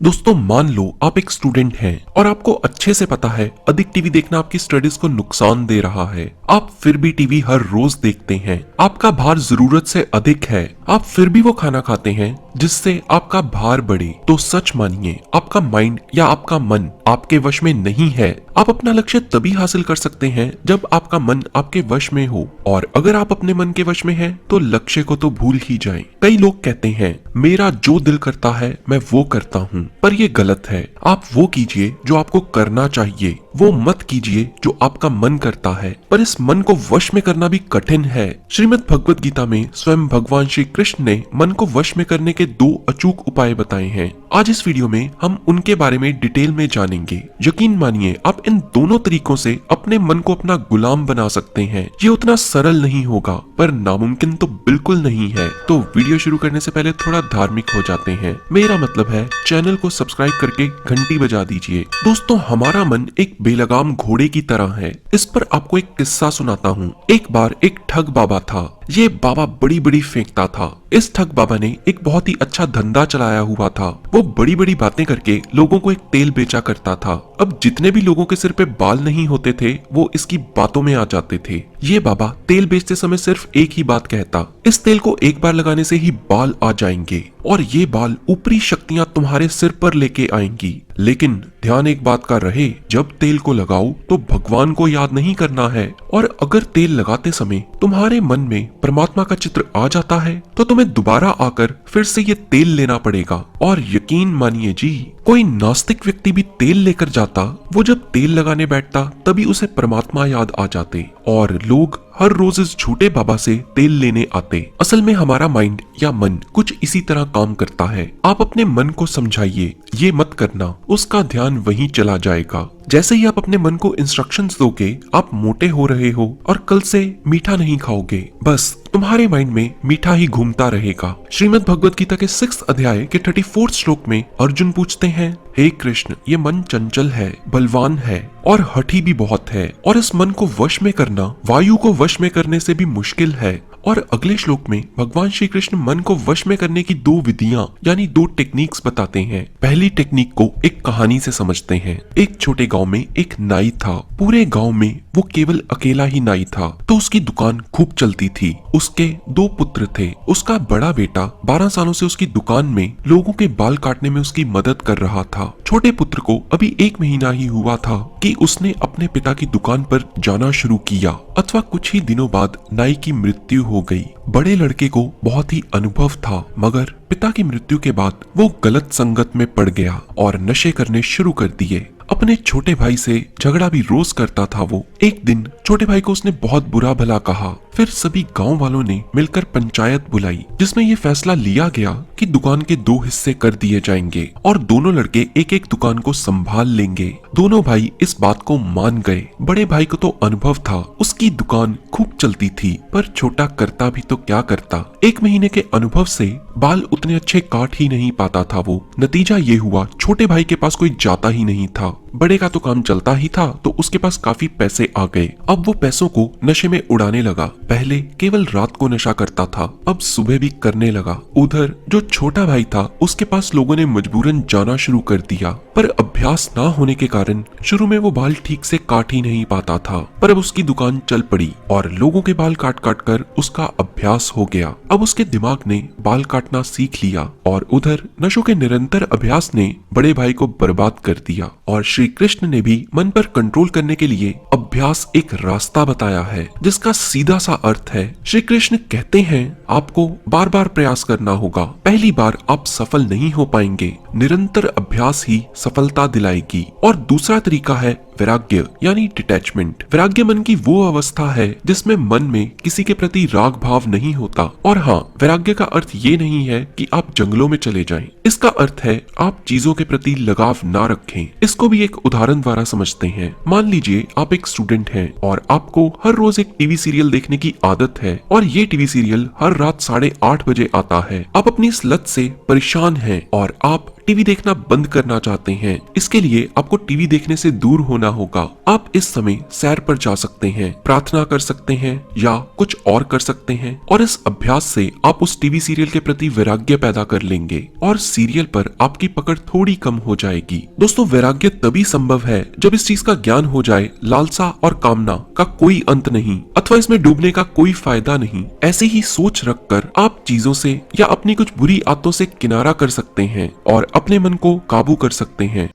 दोस्तों मान लो आप एक स्टूडेंट हैं और आपको अच्छे से पता है अधिक टीवी देखना आपकी स्टडीज को नुकसान दे रहा है। आप फिर भी टीवी हर रोज देखते हैं। आपका भार जरूरत से अधिक है, आप फिर भी वो खाना खाते हैं जिससे आपका भार बढ़े। तो सच मानिए, आपका माइंड या आपका मन आपके वश में नहीं है। आप अपना लक्ष्य तभी हासिल कर सकते हैं जब आपका मन आपके वश में हो, और अगर आप अपने मन के वश में हैं तो लक्ष्य को तो भूल ही जाएं। कई लोग कहते हैं मेरा जो दिल करता है मैं वो करता हूँ, पर ये गलत है। आप वो कीजिए जो आपको करना चाहिए, वो मत कीजिए जो आपका मन करता है। पर इस मन को वश में करना भी कठिन है। श्रीमद् भगवत गीता में स्वयं भगवान श्री कृष्ण ने मन को वश में करने के 2 अचूक उपाय बताए हैं। आज इस वीडियो में हम उनके बारे में डिटेल में जानेंगे। यकीन मानिए, आप इन दोनों तरीकों से अपने मन को अपना गुलाम बना सकते हैं। ये उतना सरल नहीं होगा, पर नामुमकिन तो बिल्कुल नहीं है। तो वीडियो शुरू करने से पहले थोड़ा धार्मिक हो जाते हैं। मेरा मतलब है चैनल को सब्सक्राइब करके घंटी बजा दीजिए। दोस्तों, हमारा मन एक बेलगाम घोड़े की तरह है। इस पर आपको एक किस्सा सुनाता हूँ। एक बार एक ठग बाबा था। ये बाबा बड़ी बड़ी फेंकता था। इस ठग बाबा ने एक बहुत ही अच्छा धंधा चलाया हुआ था। वो बड़ी बड़ी बातें करके लोगों को एक तेल बेचा करता था। अब जितने भी लोगों के सिर पे बाल नहीं होते थे वो इसकी बातों में आ जाते थे। ये बाबा तेल बेचते समय सिर्फ एक ही बात कहता, इस तेल को एक बार लगाने से ही बाल आ जाएंगे और ये बाल ऊपरी शक्तियां तुम्हारे सिर पर लेके आएंगी। लेकिन ध्यान एक बात का रहे, जब तेल को लगाओ तो भगवान को याद नहीं करना है। और अगर तेल लगाते समय तुम्हारे मन में परमात्मा का चित्र आ जाता है तो तुम्हें दोबारा आकर फिर से ये तेल लेना पड़ेगा। और यकीन मानिए जी, कोई नास्तिक व्यक्ति भी तेल लेकर जाता, वो जब तेल लगाने बैठता तभी उसे परमात्मा याद आ जाते और लोग हर रोज इस झूठे बाबा से तेल लेने आते। असल में हमारा माइंड या मन कुछ इसी तरह काम करता है। आप अपने मन को समझाइए ये मत करना, उसका ध्यान वहीं चला जाएगा। जैसे ही आप अपने मन को इंस्ट्रक्शंस दोगे, आप मोटे हो रहे हो और कल से मीठा नहीं खाओगे, बस तुम्हारे माइंड में मीठा ही घूमता रहेगा। श्रीमद् भगवत गीता के 6 अध्याय के 34 श्लोक में अर्जुन पूछते हैं, हे कृष्ण, ये मन चंचल है, बलवान है और हठी भी बहुत है, और इस मन को वश में करना वायु को वश में करने से भी मुश्किल है। और अगले श्लोक में भगवान श्री कृष्ण मन को वश में करने की 2 विधियां यानी 2 टेक्निक्स बताते हैं। पहली टेक्निक को एक कहानी से समझते हैं। एक छोटे गांव में एक नाई था। पूरे गांव में वो केवल अकेला ही नाई था, तो उसकी दुकान खूब चलती थी। उसके 2 पुत्र थे। उसका बड़ा बेटा 12 सालों से उसकी दुकान में लोगों के बाल काटने में उसकी मदद कर रहा था। छोटे पुत्र को अभी 1 महीना ही हुआ था कि उसने अपने पिता की दुकान पर जाना शुरू किया, अथवा कुछ ही दिनों बाद नाई की मृत्यु हो गई। बड़े लड़के को बहुत ही अनुभव था, मगर पिता की मृत्यु के बाद वो गलत संगत में पड़ गया और नशे करने शुरू कर दिए। अपने छोटे भाई से झगड़ा भी रोज करता था वो। एक दिन छोटे भाई को उसने बहुत बुरा भला कहा। फिर सभी गांव वालों ने मिलकर पंचायत बुलाई, जिसमें ये फैसला लिया गया कि दुकान के 2 हिस्से कर दिए जाएंगे और दोनों लड़के एक एक दुकान को संभाल लेंगे। दोनों भाई इस बात को मान गए। बड़े भाई को तो अनुभव था, उसकी दुकान खूब चलती थी, पर छोटा करता भी तो क्या करता। 1 महीने के अनुभव से बाल उतने अच्छे काट ही नहीं पाता था वो। नतीजा ये हुआ, छोटे भाई के पास कोई जाता ही नहीं था। बड़े का तो काम चलता ही था, तो उसके पास काफी पैसे आ गए। अब वो पैसों को नशे में उड़ाने लगा। पहले केवल रात को नशा करता था, अब सुबह भी करने लगा। उधर जो छोटा भाई था, उसके पास लोगों ने मजबूरन जाना शुरू कर दिया, पर अभ्यास ना होने के कारण शुरू में वो बाल ठीक से काट ही नहीं पाता था। पर अब उसकी दुकान चल पड़ी और लोगों के बाल काट काट कर उसका अभ्यास हो गया। अब उसके दिमाग ने बाल काटना सीख लिया और उधर नशों के निरंतर अभ्यास ने बड़े भाई को बर्बाद कर दिया। और श्री कृष्ण ने भी मन पर कंट्रोल करने के लिए अभ्यास एक रास्ता बताया है, जिसका सीधा सा अर्थ है, श्री कृष्ण कहते हैं आपको बार बार प्रयास करना होगा। पहली बार आप सफल नहीं हो पाएंगे, निरंतर अभ्यास ही सफलता दिलाएगी। और दूसरा तरीका है वैराग्य यानी डिटैचमेंट। वैराग्य मन की वो अवस्था है जिसमें मन में किसी के प्रति राग भाव नहीं होता। और हाँ, वैराग्य का अर्थ ये नहीं है कि आप जंगलों में चले जाएं। इसका अर्थ है आप चीजों के प्रति लगाव ना रखें। इसको भी एक उदाहरण द्वारा समझते हैं। मान लीजिए आप एक स्टूडेंट हैं और आपको हर रोज एक टीवी सीरियल देखने की आदत है, और ये टीवी सीरियल हर रात 8:30 बजे आता है। आप अपनी इस लत से परेशान हैं और आप टीवी देखना बंद करना चाहते हैं, इसके लिए आपको टीवी देखने से दूर होना होगा। आप इस समय सैर पर जा सकते हैं, प्रार्थना कर सकते हैं या कुछ और कर सकते हैं और इस अभ्यास से आप उस टीवी सीरियल के प्रति वैराग्य पैदा कर लेंगे और सीरियल पर आपकी पकड़ थोड़ी कम हो जाएगी। दोस्तों, वैराग्य तभी संभव है जब इस चीज का ज्ञान हो जाए, लालसा और कामना का कोई अंत नहीं अथवा इसमें डूबने का कोई फायदा नहीं। ऐसी ही सोच रखकर आप चीजों से या अपनी कुछ बुरी आदतों से किनारा कर सकते हैं और अपने मन को काबू कर सकते हैं।